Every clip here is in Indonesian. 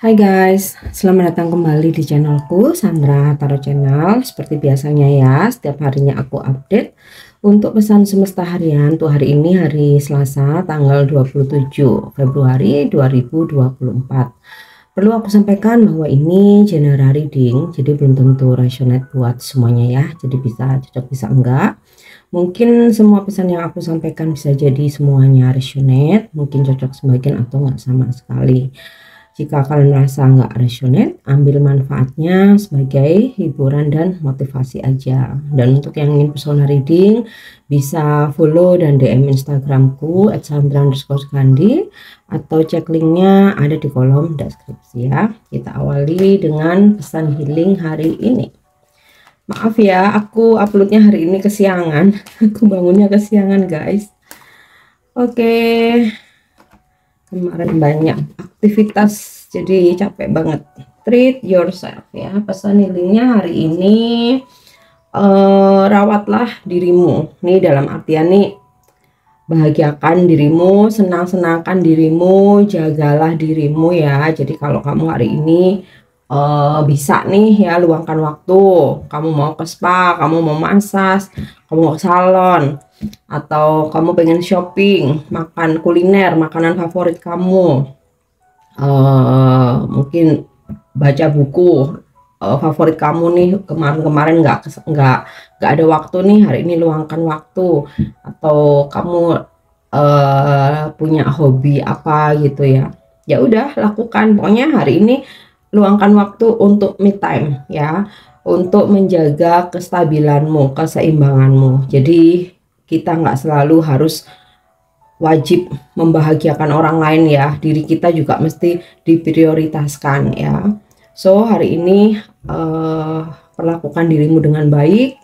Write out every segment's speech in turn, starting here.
Hai guys, selamat datang kembali di channelku Sandra Tarot Channel. Seperti biasanya ya, setiap harinya aku update untuk pesan semesta harian. Tuh hari ini hari Selasa tanggal 27 Februari 2024. Perlu aku sampaikan bahwa ini general reading, jadi belum tentu resonate buat semuanya ya. Jadi bisa cocok bisa enggak. Mungkin semua pesan yang aku sampaikan bisa jadi semuanya resonate, mungkin cocok sebagian atau enggak sama sekali. Jika kalian merasa nggak resonate, ambil manfaatnya sebagai hiburan dan motivasi aja. Dan untuk yang ingin personal reading, bisa follow dan DM Instagramku @sandra_gandhi atau cek linknya ada di kolom deskripsi ya. Kita awali dengan pesan healing hari ini. Maaf ya, aku uploadnya hari ini kesiangan. Aku bangunnya kesiangan guys. Oke. Kemarin banyak aktivitas jadi capek banget. Treat yourself ya. Pesan healingnya hari ini, rawatlah dirimu nih, dalam artian nih, bahagiakan dirimu, senang-senangkan dirimu, jagalah dirimu ya. Jadi kalau kamu hari ini bisa nih ya, luangkan waktu, kamu mau ke spa, kamu mau massage, kamu mau ke salon, atau kamu pengen shopping, makan kuliner, makanan favorit kamu, mungkin baca buku favorit kamu nih, kemarin-kemarin nggak ada waktu nih, hari ini luangkan waktu. Atau kamu punya hobi apa gitu ya, ya udah lakukan. Pokoknya hari ini luangkan waktu untuk me time ya, untuk menjaga kestabilanmu, keseimbanganmu. Jadi kita nggak selalu harus wajib membahagiakan orang lain ya, diri kita juga mesti diprioritaskan ya. So hari ini perlakukan dirimu dengan baik,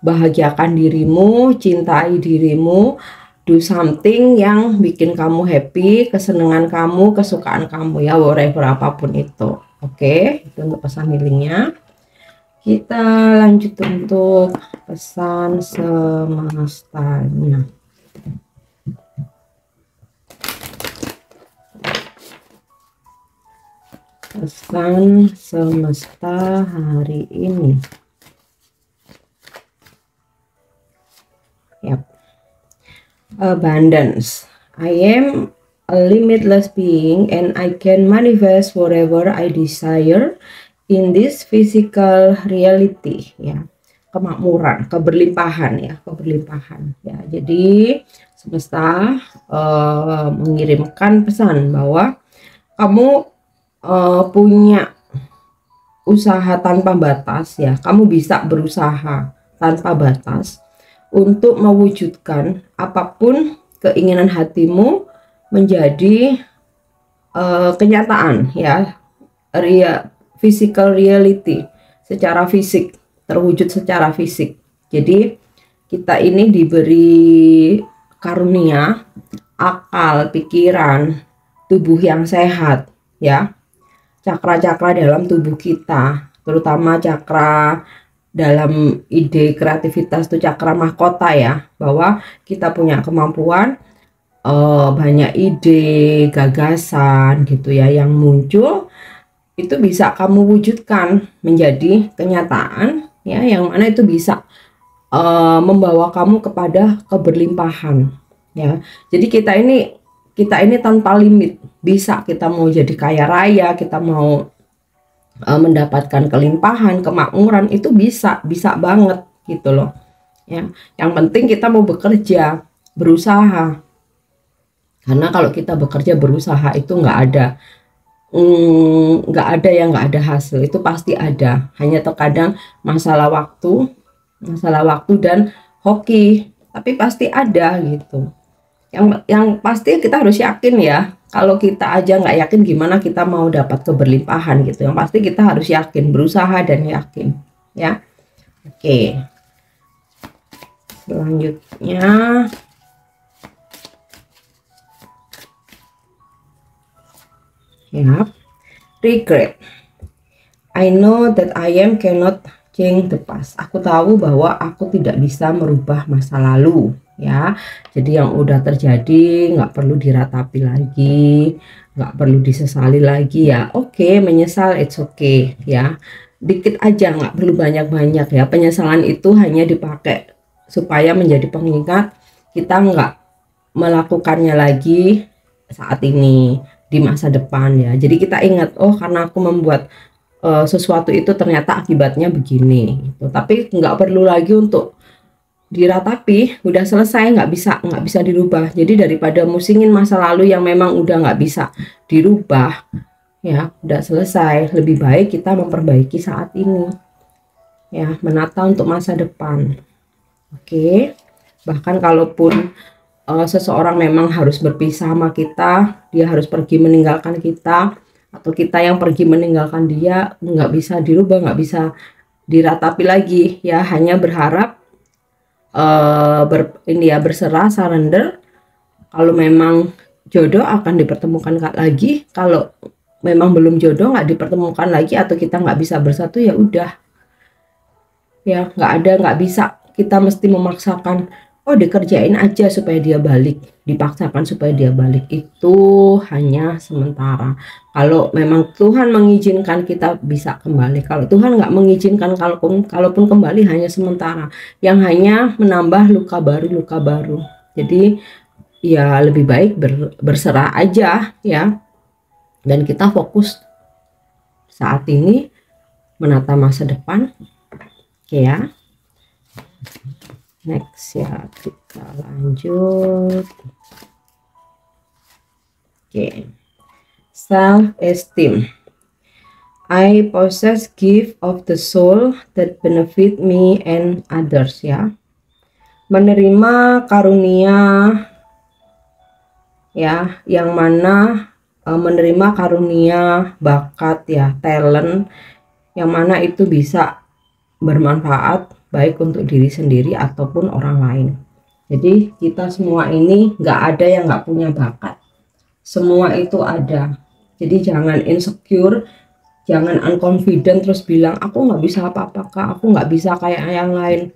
bahagiakan dirimu, cintai dirimu, do something yang bikin kamu happy, kesenangan kamu, kesukaan kamu ya, whatever apapun itu. Oke, itu untuk pesan healingnya. Kita lanjut untuk pesan semestanya. Pesan semesta hari ini. Yap. Abundance. I am a limitless being and I can manifest whatever I desire in this physical reality ya. Kemakmuran, keberlimpahan ya, keberlimpahan ya. Jadi semesta mengirimkan pesan bahwa kamu punya usaha tanpa batas ya. Kamu bisa berusaha tanpa batas untuk mewujudkan apapun keinginan hatimu menjadi kenyataan ya, physical reality, secara fisik, terwujud secara fisik. Jadi kita ini diberi karunia akal, pikiran, tubuh yang sehat ya. Cakra-cakra dalam tubuh kita, terutama cakra dalam ide kreativitas itu cakra mahkota ya, bahwa kita punya kemampuan, banyak ide, gagasan gitu ya yang muncul, itu bisa kamu wujudkan menjadi kenyataan ya, yang mana itu bisa membawa kamu kepada keberlimpahan ya. Jadi kita ini tanpa limit, bisa kita mau jadi kaya raya, kita mau mendapatkan kelimpahan, kemakmuran, itu bisa banget gitu loh ya. Yang penting kita mau bekerja, berusaha. Karena kalau kita bekerja berusaha itu nggak ada yang nggak ada hasil, itu pasti ada. Hanya terkadang masalah waktu dan hoki, tapi pasti ada gitu. Yang pasti kita harus yakin ya. Kalau kita aja nggak yakin, gimana kita mau dapat keberlimpahan gitu. Yang pasti kita harus yakin, berusaha dan yakin ya. Oke, selanjutnya ya, regret. I know that I cannot change the past. Aku tahu bahwa aku tidak bisa merubah masa lalu ya. Jadi yang udah terjadi nggak perlu diratapi lagi, nggak perlu disesali lagi ya. Oke, menyesal it's okay ya. Dikit aja, nggak perlu banyak-banyak ya. Penyesalan itu hanya dipakai supaya menjadi pengingat kita nggak melakukannya lagi saat ini di masa depan ya. Jadi kita ingat, oh karena aku membuat sesuatu itu ternyata akibatnya begini gitu. Tapi nggak perlu lagi untuk diratapi, udah selesai, nggak bisa dirubah. Jadi daripada musingin masa lalu yang memang udah nggak bisa dirubah ya, udah selesai, lebih baik kita memperbaiki saat ini ya, menata untuk masa depan. Oke, bahkan kalaupun seseorang memang harus berpisah sama kita, dia harus pergi meninggalkan kita, atau kita yang pergi meninggalkan dia, nggak bisa dirubah, nggak bisa diratapi lagi ya. Hanya berharap ini ya, berserah, surrender. Kalau memang jodoh akan dipertemukan lagi, kalau memang belum jodoh nggak dipertemukan lagi, atau kita nggak bisa bersatu, ya udah ya, nggak bisa kita mesti memaksakan, oh dikerjain aja supaya dia balik, dipaksakan supaya dia balik, itu hanya sementara. Kalau memang Tuhan mengizinkan kita bisa kembali, kalau Tuhan nggak mengizinkan, kalaupun kembali hanya sementara, yang hanya menambah luka baru. Jadi ya lebih baik berserah aja ya, dan kita fokus saat ini menata masa depan. Oke ya, next ya, kita lanjut. Oke, self esteem. I possess gift of the soul that benefit me and others ya. Menerima karunia ya, yang mana menerima karunia bakat ya, talent, yang mana itu bisa bermanfaat baik untuk diri sendiri ataupun orang lain. Jadi kita semua ini nggak ada yang nggak punya bakat, semua itu ada. Jadi jangan insecure, jangan unconfident terus bilang aku nggak bisa apa-apa kak, aku nggak bisa kayak yang lain.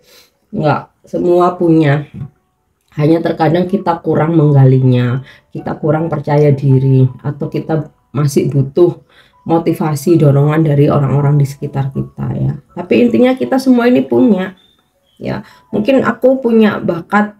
Nggak, semua punya. Hanya terkadang kita kurang menggalinya, kita kurang percaya diri, atau kita masih butuh motivasi, dorongan dari orang-orang di sekitar kita ya. Tapi intinya kita semua ini punya ya. Mungkin aku punya bakat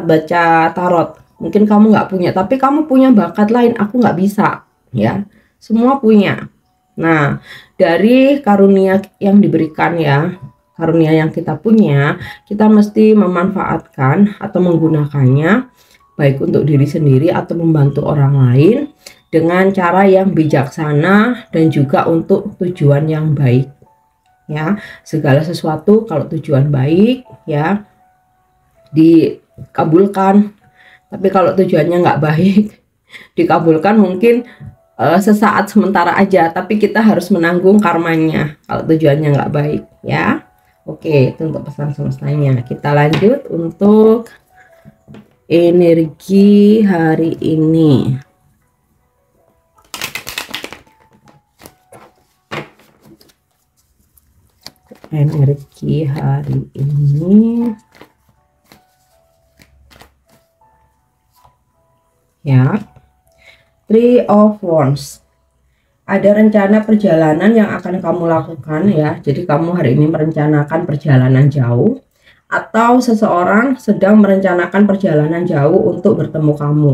baca tarot, mungkin kamu nggak punya, tapi kamu punya bakat lain, aku nggak bisa ya. Semua punya. Nah, dari karunia yang diberikan ya, karunia yang kita punya, kita mesti memanfaatkan atau menggunakannya baik untuk diri sendiri atau membantu orang lain dengan cara yang bijaksana dan juga untuk tujuan yang baik ya. Segala sesuatu kalau tujuan baik ya dikabulkan, tapi kalau tujuannya nggak baik dikabulkan mungkin sesaat sementara aja, tapi kita harus menanggung karmanya kalau tujuannya nggak baik ya. Oke, itu untuk pesan semestanya. Kita lanjut untuk energi hari ini. Energi hari ini ya, Three of Wands. Ada rencana perjalanan yang akan kamu lakukan ya. Jadi kamu hari ini merencanakan perjalanan jauh, atau seseorang sedang merencanakan perjalanan jauh untuk bertemu kamu.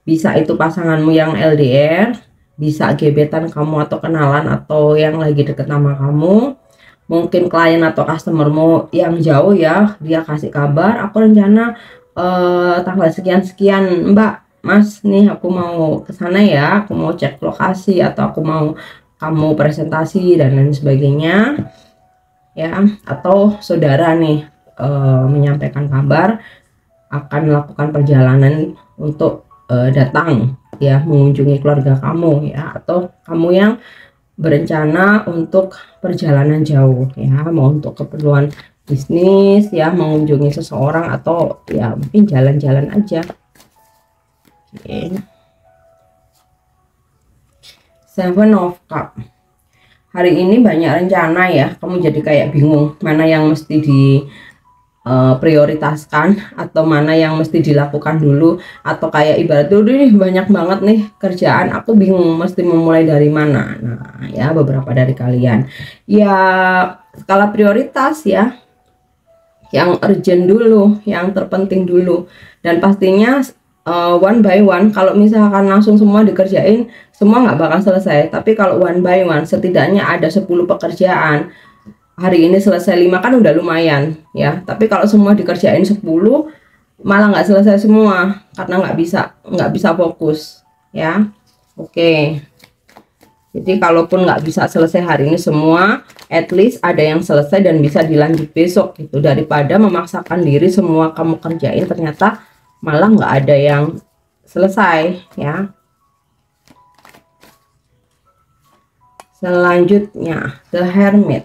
Bisa itu pasanganmu yang LDR, bisa gebetan kamu atau kenalan atau yang lagi deket sama kamu. Mungkin klien atau customermu yang jauh ya, dia kasih kabar, aku rencana tanggal sekian-sekian mbak, mas nih aku mau ke sana ya, aku mau cek lokasi, atau aku mau kamu presentasi dan lain sebagainya ya. Atau saudara nih menyampaikan kabar akan melakukan perjalanan untuk datang ya, mengunjungi keluarga kamu ya, atau kamu yang berencana untuk perjalanan jauh ya, mau untuk keperluan bisnis ya, mengunjungi seseorang, atau ya mungkin jalan-jalan aja. Oke. Seven of Cup. Hari ini banyak rencana ya, kamu jadi kayak bingung mana yang mesti prioritaskan atau mana yang mesti dilakukan dulu, atau kayak ibarat dulu nih banyak banget nih kerjaan, aku bingung mesti memulai dari mana. Nah ya, beberapa dari kalian ya skala prioritas ya, yang urgent dulu, yang terpenting dulu, dan pastinya one by one. Kalau misalkan langsung semua dikerjain, semua nggak bakal selesai. Tapi kalau one by one, setidaknya ada 10 pekerjaan, hari ini selesai 5 kan udah lumayan ya. Tapi kalau semua dikerjain 10, malah nggak selesai semua karena nggak bisa fokus ya. Oke, jadi kalaupun nggak bisa selesai hari ini semua, at least ada yang selesai dan bisa dilanjut besok gitu, daripada memaksakan diri semua kamu kerjain ternyata malah nggak ada yang selesai ya. Selanjutnya The Hermit.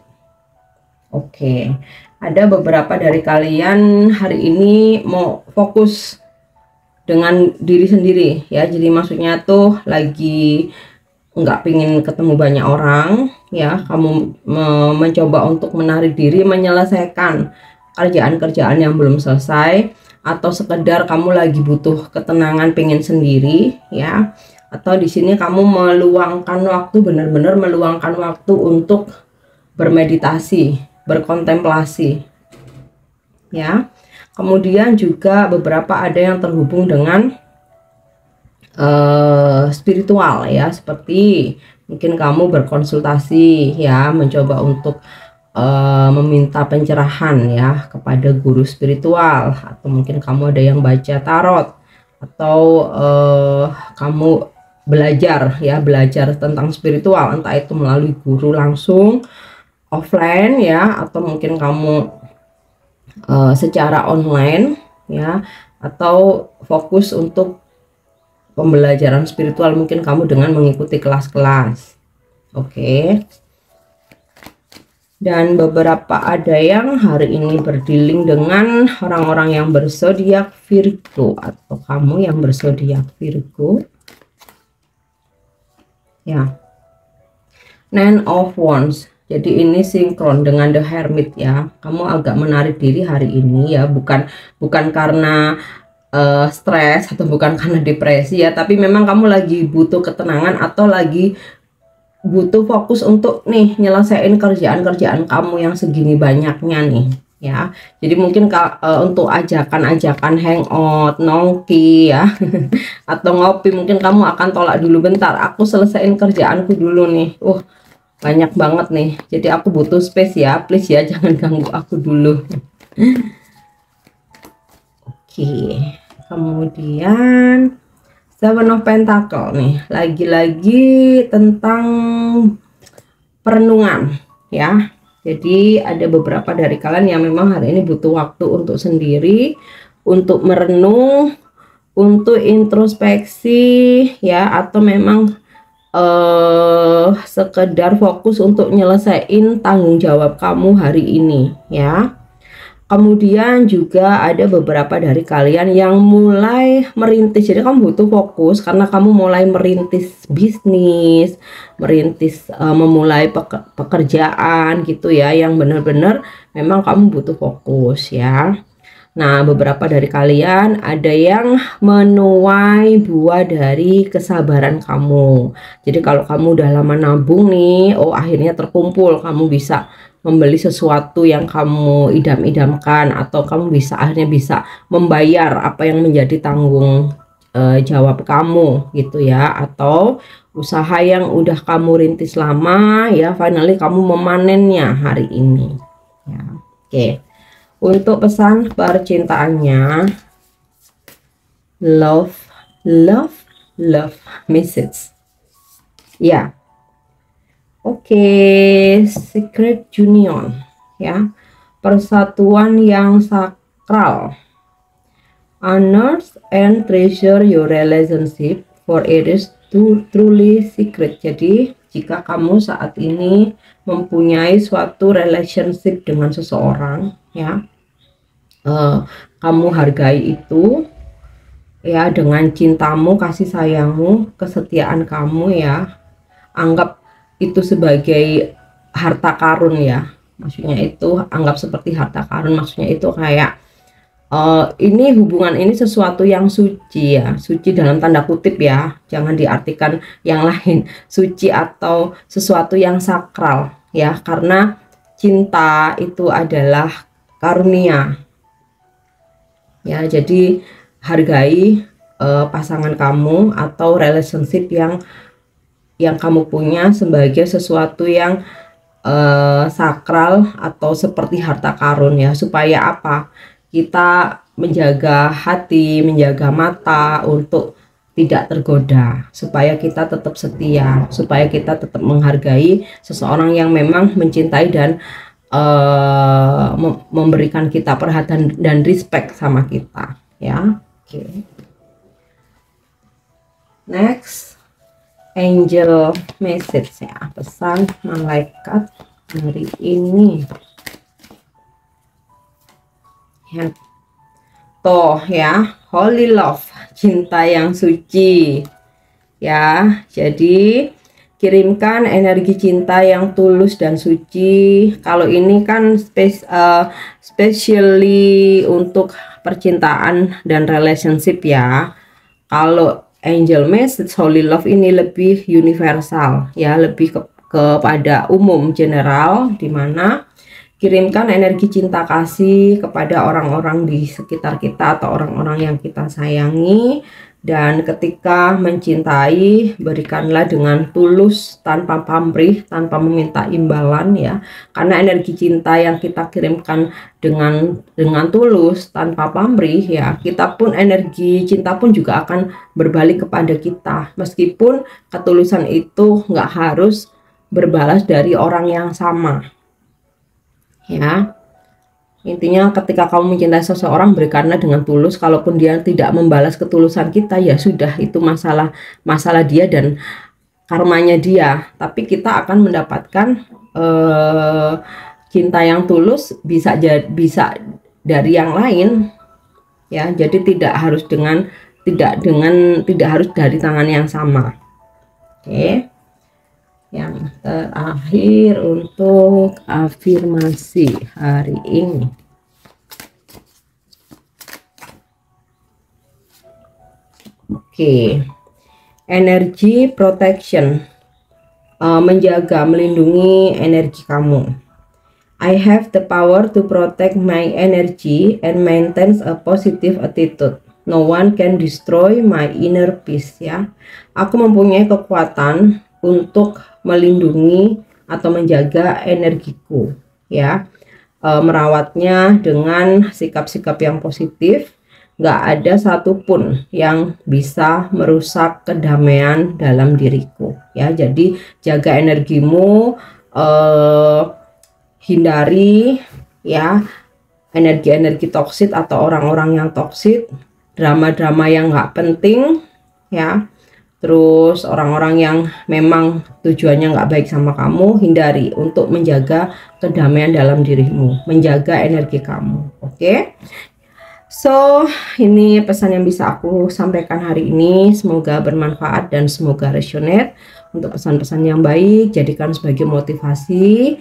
Oke, ada beberapa dari kalian hari ini mau fokus dengan diri sendiri ya. Jadi maksudnya tuh lagi nggak pingin ketemu banyak orang ya. Kamu mencoba untuk menarik diri, menyelesaikan kerjaan-kerjaan yang belum selesai, atau sekedar kamu lagi butuh ketenangan, pengen sendiri ya. Atau di sini kamu meluangkan waktu, benar-benar meluangkan waktu untuk bermeditasi, berkontemplasi ya. Kemudian juga beberapa ada yang terhubung dengan spiritual ya, seperti mungkin kamu berkonsultasi ya, mencoba untuk meminta pencerahan ya kepada guru spiritual, atau mungkin kamu ada yang baca tarot, atau kamu belajar tentang spiritual, entah itu melalui guru langsung offline ya, atau mungkin kamu secara online ya, atau fokus untuk pembelajaran spiritual, mungkin kamu dengan mengikuti kelas-kelas. Oke. Dan beberapa ada yang hari ini berdealing dengan orang-orang yang berzodiak Virgo, atau kamu yang berzodiak Virgo ya. Nine of Wands. Jadi ini sinkron dengan The Hermit ya. Kamu agak menarik diri hari ini ya, bukan karena stres atau bukan karena depresi ya, tapi memang kamu lagi butuh ketenangan atau lagi butuh fokus untuk nih nyelesain kerjaan-kerjaan kamu yang segini banyaknya nih ya. Jadi mungkin untuk ajakan-ajakan hangout, nongki ya atau ngopi, mungkin kamu akan tolak dulu, bentar aku selesaiin kerjaanku dulu nih, banyak banget nih, jadi aku butuh space ya, please ya, jangan ganggu aku dulu. Oke, kemudian Seven of Pentacle nih, lagi-lagi tentang perenungan ya. Jadi ada beberapa dari kalian yang memang hari ini butuh waktu untuk sendiri, untuk merenung, untuk introspeksi ya, atau memang sekedar fokus untuk nyelesain tanggung jawab kamu hari ini ya. Kemudian juga ada beberapa dari kalian yang mulai merintis. Jadi kamu butuh fokus karena kamu mulai merintis bisnis, memulai pekerjaan gitu ya, yang benar-benar memang kamu butuh fokus ya. Nah, beberapa dari kalian ada yang menuai buah dari kesabaran kamu. Jadi kalau kamu udah lama nabung nih, akhirnya terkumpul, kamu bisa membeli sesuatu yang kamu idam-idamkan, atau kamu akhirnya bisa membayar apa yang menjadi tanggung jawab kamu gitu ya, atau usaha yang udah kamu rintis lama ya, finally kamu memanennya hari ini ya. Oke. Untuk pesan percintaannya, love message ya. Oke, secret union ya, persatuan yang sakral. Honor and treasure your relationship, for it is truly secret. Jadi jika kamu saat ini mempunyai suatu relationship dengan seseorang ya, kamu hargai itu ya, dengan cintamu, kasih sayangmu, kesetiaan kamu ya, anggap itu sebagai harta karun ya, Maksudnya itu anggap seperti harta karun, maksudnya itu kayak ini hubungan ini sesuatu yang suci ya, suci dalam tanda kutip ya, jangan diartikan yang lain, suci atau sesuatu yang sakral ya, karena cinta itu adalah karunia ya. Jadi hargai pasangan kamu atau relationship yang kamu punya sebagai sesuatu yang sakral atau seperti harta karun ya. Supaya apa? Kita menjaga hati, menjaga mata untuk tidak tergoda, supaya kita tetap setia, supaya kita tetap menghargai seseorang yang memang mencintai dan memberikan kita perhatian dan respect sama kita ya. Oke. Next, angel message ya, pesan malaikat hari ini ya. Toh ya, holy love, cinta yang suci ya. Jadi kirimkan energi cinta yang tulus dan suci. Kalau ini kan specially untuk percintaan dan relationship ya. Kalau angel message holy love ini lebih universal ya, lebih kepada umum, general, dimana kirimkan energi cinta kasih kepada orang-orang di sekitar kita atau orang-orang yang kita sayangi. Dan ketika mencintai, berikanlah dengan tulus, tanpa pamrih, tanpa meminta imbalan ya. Karena energi cinta yang kita kirimkan dengan tulus, tanpa pamrih ya, kita pun energi cinta pun juga akan berbalik kepada kita. Meskipun ketulusan itu nggak harus berbalas dari orang yang sama ya. Intinya ketika kamu mencintai seseorang, berikanlah dengan tulus. Kalaupun dia tidak membalas ketulusan kita, ya sudah, itu masalah dia dan karmanya dia. Tapi kita akan mendapatkan cinta yang tulus bisa dari yang lain ya. Jadi tidak harus dari tangan yang sama. Oke. Yang terakhir untuk afirmasi hari ini. Oke. Energy protection, menjaga, melindungi energi kamu. I have the power to protect my energy and maintain a positive attitude. No one can destroy my inner peace ya. Aku mempunyai kekuatan untuk melindungi atau menjaga energiku ya, merawatnya dengan sikap-sikap yang positif. Nggak ada satupun yang bisa merusak kedamaian dalam diriku ya. Jadi jaga energimu, hindari ya energi-energi toksik atau orang-orang yang toksik, drama-drama yang nggak penting ya. Terus orang-orang yang memang tujuannya nggak baik sama kamu, hindari untuk menjaga kedamaian dalam dirimu, menjaga energi kamu. Oke? So, ini pesan yang bisa aku sampaikan hari ini. Semoga bermanfaat dan semoga resonate. Untuk pesan-pesan yang baik, jadikan sebagai motivasi.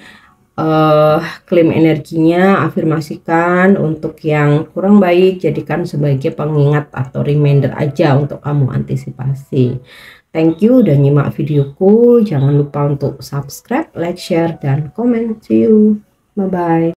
Klaim energinya, afirmasikan. Untuk yang kurang baik, jadikan sebagai pengingat atau reminder aja untuk kamu antisipasi. Thank you udah nyimak videoku. Jangan lupa untuk subscribe, like, share, dan komen. See you. Bye-bye.